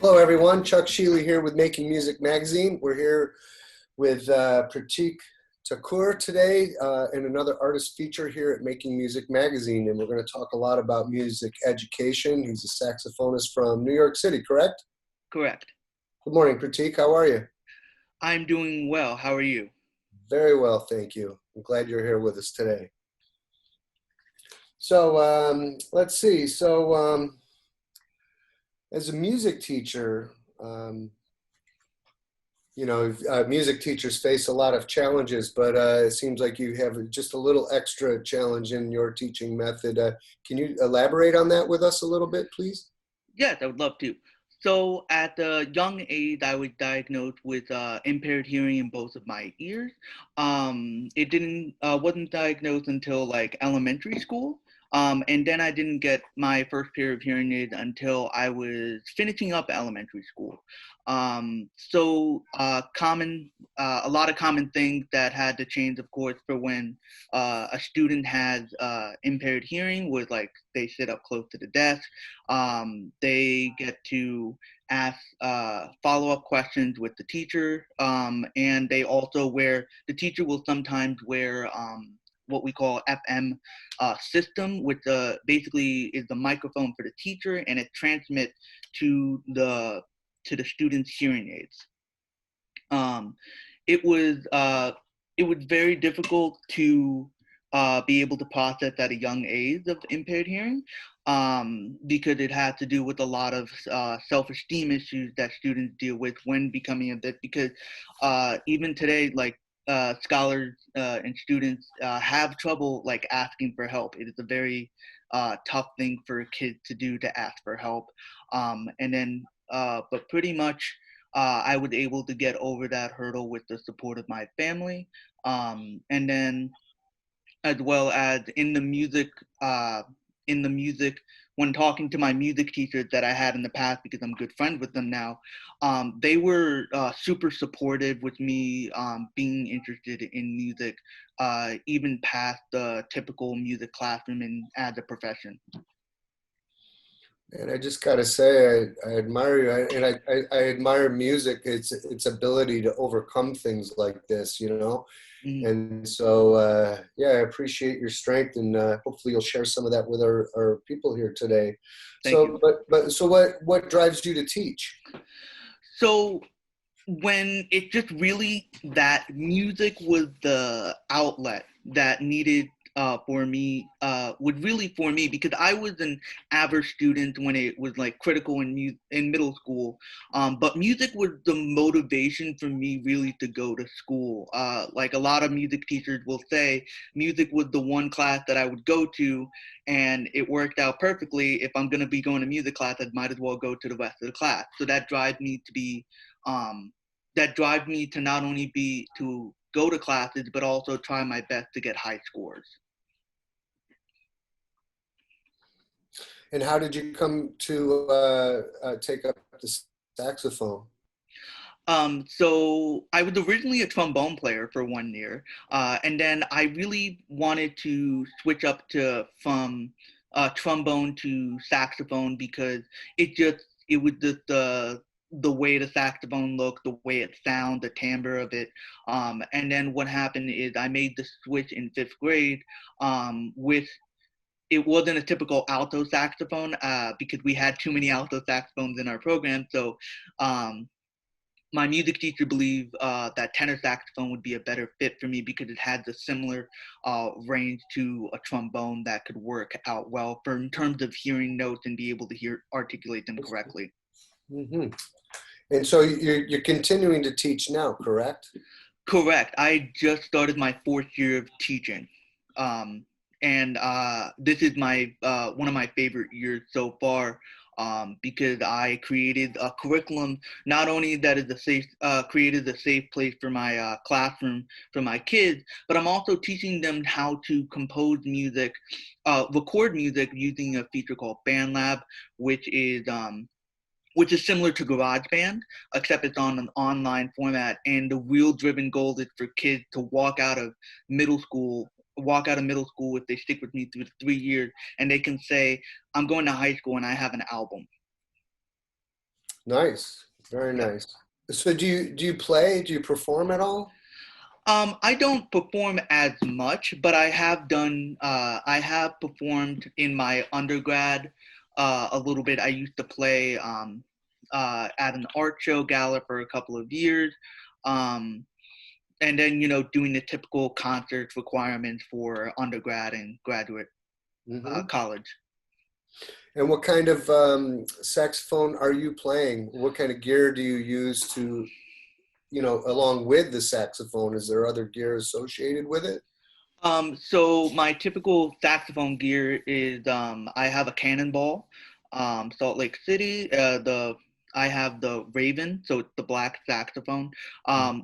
Hello, everyone. Chuck Sheely here with Making Music Magazine. We're here with Prateek Thakur today and another artist feature here at Making Music Magazine. And we're going to talk a lot about music education. He's a saxophonist from New York City, correct? Correct. Good morning, Prateek. How are you? I'm doing well. How are you? Very well, thank you. I'm glad you're here with us today. So let's see. As a music teacher, music teachers face a lot of challenges, but it seems like you have just a little extra challenge in your teaching method. Can you elaborate on that with us a little bit, please? Yes, I would love to. So at a young age, I was diagnosed with impaired hearing in both of my ears. It wasn't diagnosed until like elementary school. And then I didn't get my first pair of hearing aids until I was finishing up elementary school. A lot of common things that had to change, of course, for when a student has impaired hearing was like they sit up close to the desk. They get to ask follow-up questions with the teacher, and they also the teacher will sometimes wear what we call FM system, which basically is the microphone for the teacher, and it transmits to the student's hearing aids. It was very difficult to be able to process at a young age of impaired hearing, because it had to do with a lot of self-esteem issues that students deal with when becoming a bit. Because even today, like scholars and students have trouble like asking for help. It is a very tough thing for kids to do, to ask for help. But pretty much I was able to get over that hurdle with the support of my family. And then as well as in the music, when talking to my music teachers that I had in the past, because I'm good friends with them now, they were super supportive with me being interested in music, even past the typical music classroom and as a profession. And I just got to say, I admire you, and I admire music, its ability to overcome things like this, you know? Mm-hmm. And so, yeah, I appreciate your strength, and hopefully you'll share some of that with our people here today. Thank you. So what drives you to teach? So when it just really, that music was the outlet that needed for me, because I was an average student when it was like critical in middle school, but music was the motivation for me really to go to school. Like a lot of music teachers will say, music was the one class that I would go to, and it worked out perfectly. If I'm going to be going to music class, I might as well go to the rest of the class. So that drives me to not only to go to classes, but also try my best to get high scores. And how did you come to take up the saxophone? So I was originally a trombone player for 1 year, and then I really wanted to switch up from trombone to saxophone, because it was just the way the saxophone looked, the way it sounds, the timbre of it. And then what happened is I made the switch in 5th grade it wasn't a typical alto saxophone because we had too many alto saxophones in our program. So my music teacher believed that tenor saxophone would be a better fit for me, because it had the similar range to a trombone that could work out well in terms of hearing notes and be able to articulate them correctly. Mm-hmm. And so you're continuing to teach now, correct? Correct. I just started my 4th year of teaching. And this is one of my favorite years so far, because I created a curriculum, not only that is created a safe place for my classroom, for my kids, but I'm also teaching them how to compose music, record music using a feature called BandLab, which is similar to GarageBand, except it's on an online format. And the real driven goal is for kids to walk out of middle school if they stick with me through the 3 years, and they can say, I'm going to high school and I have an album. Nice. Very nice. So do you play? Do you perform at all? I don't perform as much, but I have done. I have performed in my undergrad a little bit. I used to play at an art show gala for a couple of years, um, and then doing the typical concert requirements for undergrad and graduate Hmm. college. And what kind of saxophone are you playing? What kind of gear do you use to, along with the saxophone? Is there other gear associated with it? So my typical saxophone gear is I have a cannonball, Salt Lake City. The I have the Raven, so it's the black saxophone,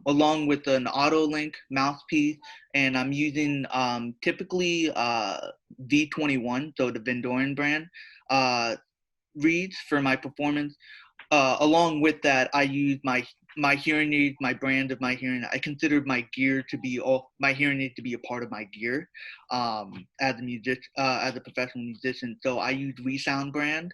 along with an auto link mouthpiece, and I'm using typically V21, so the Vendoran brand uh, reeds for my performance. Along with that, I use my hearing aid, my brand of my hearing. I consider my gear to be all my hearing aid to be a part of my gear as a music as a professional musician. So I use Resound brand,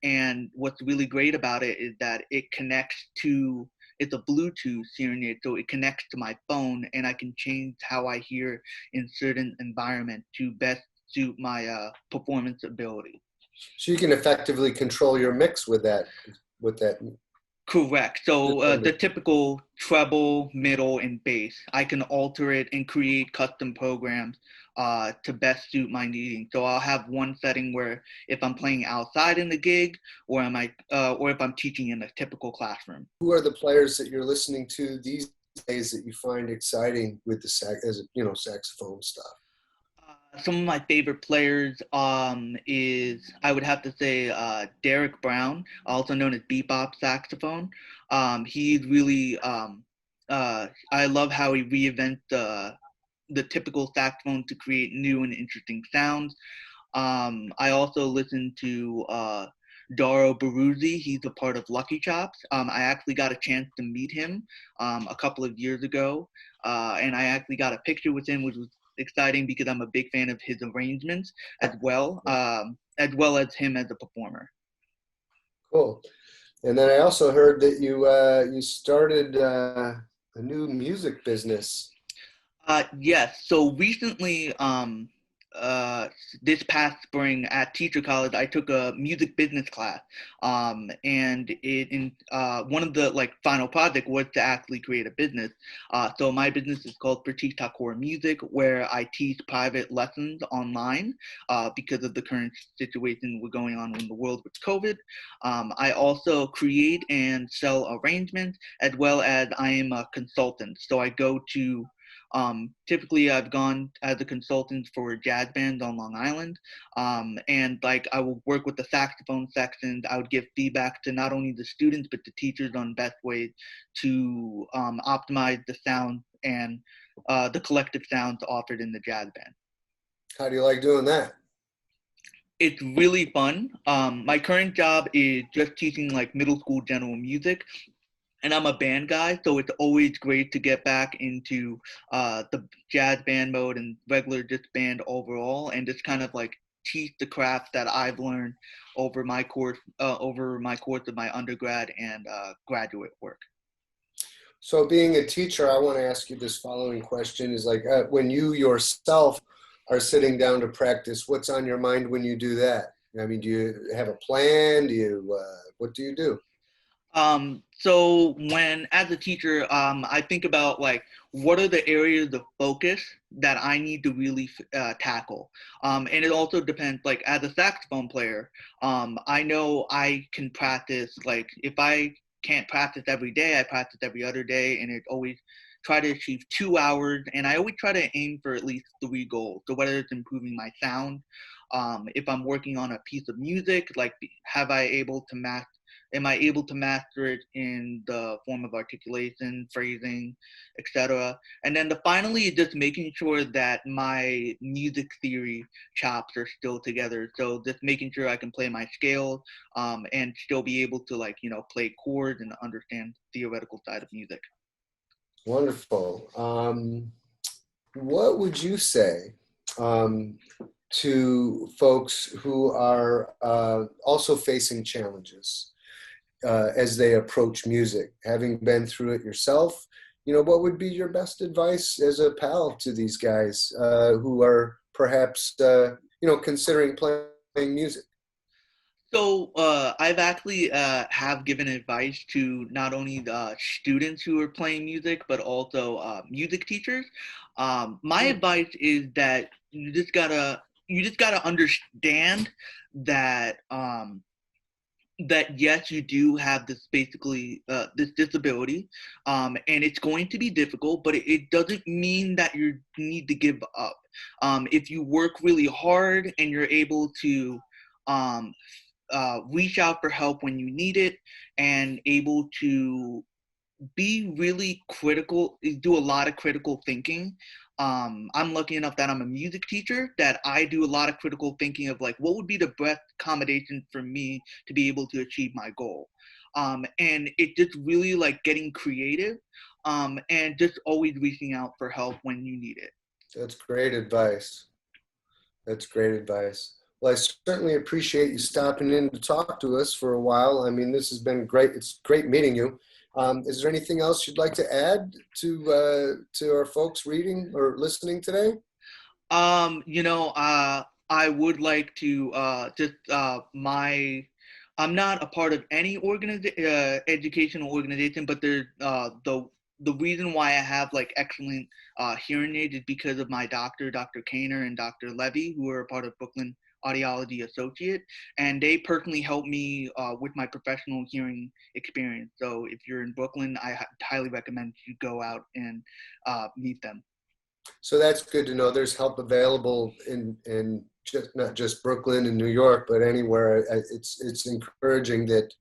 and what's really great about it is that it connects to it's a Bluetooth hearing aid, so it connects to my phone, and I can change how I hear in certain environments to best suit my performance ability. So you can effectively control your mix with that Correct. So system. the typical treble, middle, and bass, I can alter it and create custom programs to best suit my needing. So I'll have one setting where if I'm playing outside in the gig, or if I'm teaching in a typical classroom. Who are the players that you're listening to these days that you find exciting with the saxophone stuff? Some of my favorite players is I would have to say Derek Brown, also known as bebop saxophone. He's really I love how he reinvents the typical saxophone to create new and interesting sounds. I also listen to Daro Baruzzi. He's a part of Lucky Chops. I actually got a chance to meet him a couple of years ago, and I actually got a picture with him, which was exciting because I'm a big fan of his arrangements as well as him as a performer. Cool. And then I also heard that you started a new music business. Yes. So recently, uh, this past spring at teacher college, I took a music business class, and one of the like final project was to actually create a business. So my business is called Prateek Thakur Music, where I teach private lessons online because of the current situation we're going on in the world with COVID. I also create and sell arrangements as well as I am a consultant. So I go to typically, I've gone as a consultant for jazz bands on Long Island, and like I will work with the saxophone sections. I would give feedback to not only the students but the teachers on best ways to optimize the sound and the collective sounds offered in the jazz band. How do you like doing that? It's really fun. My current job is just teaching like middle school general music, and I'm a band guy, so it's always great to get back into the jazz band mode and regular just band overall, and just kind of like teach the craft that I've learned over my course of my undergrad and graduate work. So being a teacher, I want to ask you this following question is like when you yourself are sitting down to practice, what's on your mind when you do that? I mean, do you have a plan? What do you do? So when as a teacher, I think about like what are the areas of focus that I need to really tackle. And it also depends. Like as a saxophone player, I know I can practice. Like if I can't practice every day, I practice every other day, and it always try to achieve 2 hours. And I always try to aim for at least three goals. So whether it's improving my sound, if I'm working on a piece of music, like have I able to match am I able to master it in the form of articulation, phrasing, etc. And then finally, just making sure that my music theory chops are still together. So just making sure I can play my scales and still be able to play chords and understand the theoretical side of music. Wonderful. What would you say um, to folks who are also facing challenges? as they approach music? Having been through it yourself, what would be your best advice as a pal to these guys who are perhaps, considering playing music? So I've actually have given advice to not only the students who are playing music, but also music teachers. My advice is that you just gotta understand that that yes, you do have this basically this disability, and it's going to be difficult, but it doesn't mean that you need to give up. If you work really hard and you're able to um, reach out for help when you need it, and able to be really critical, do a lot of critical thinking. I'm lucky enough that I'm a music teacher, that I do a lot of critical thinking of like, what would be the best accommodation for me to be able to achieve my goal? And it just really like getting creative, and just always reaching out for help when you need it. That's great advice. That's great advice. Well, I certainly appreciate you stopping in to talk to us for a while. I mean, this has been great. It's great meeting you. Is there anything else you'd like to add to our folks reading or listening today? I would like to just my I'm not a part of any educational organization, but there's the reason why I have like excellent hearing aids is because of my doctor, Dr. Kaner and Dr. Levy, who are a part of Brooklyn Audiology Associate, and they personally helped me with my professional hearing experience. So if you're in Brooklyn, I highly recommend you go out and meet them. So that's good to know. There's help available in just not just Brooklyn and New York, but anywhere. It's encouraging that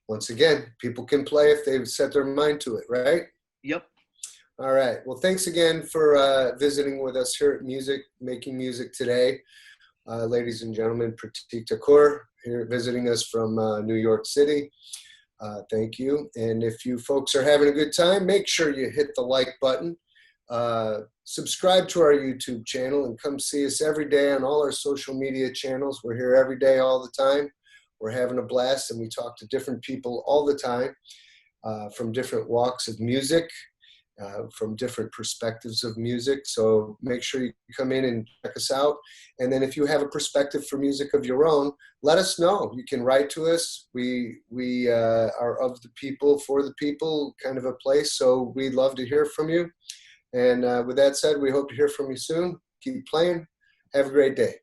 once again people can play if they've set their mind to it, right? Yep. All right. Well, thanks again for visiting with us here at Making Music today. Ladies and gentlemen, Prateek Thakur here visiting us from New York City. Thank you. And if you folks are having a good time, make sure you hit the like button. Subscribe to our YouTube channel and come see us every day on all our social media channels. We're here every day, all the time. We're having a blast, and we talk to different people all the time from different walks of music, from different perspectives of music. So make sure you come in and check us out. And then if you have a perspective for music of your own, let us know. You can write to us. We are of the people, for the people kind of a place. So we'd love to hear from you. And with that said, we hope to hear from you soon. Keep playing. Have a great day.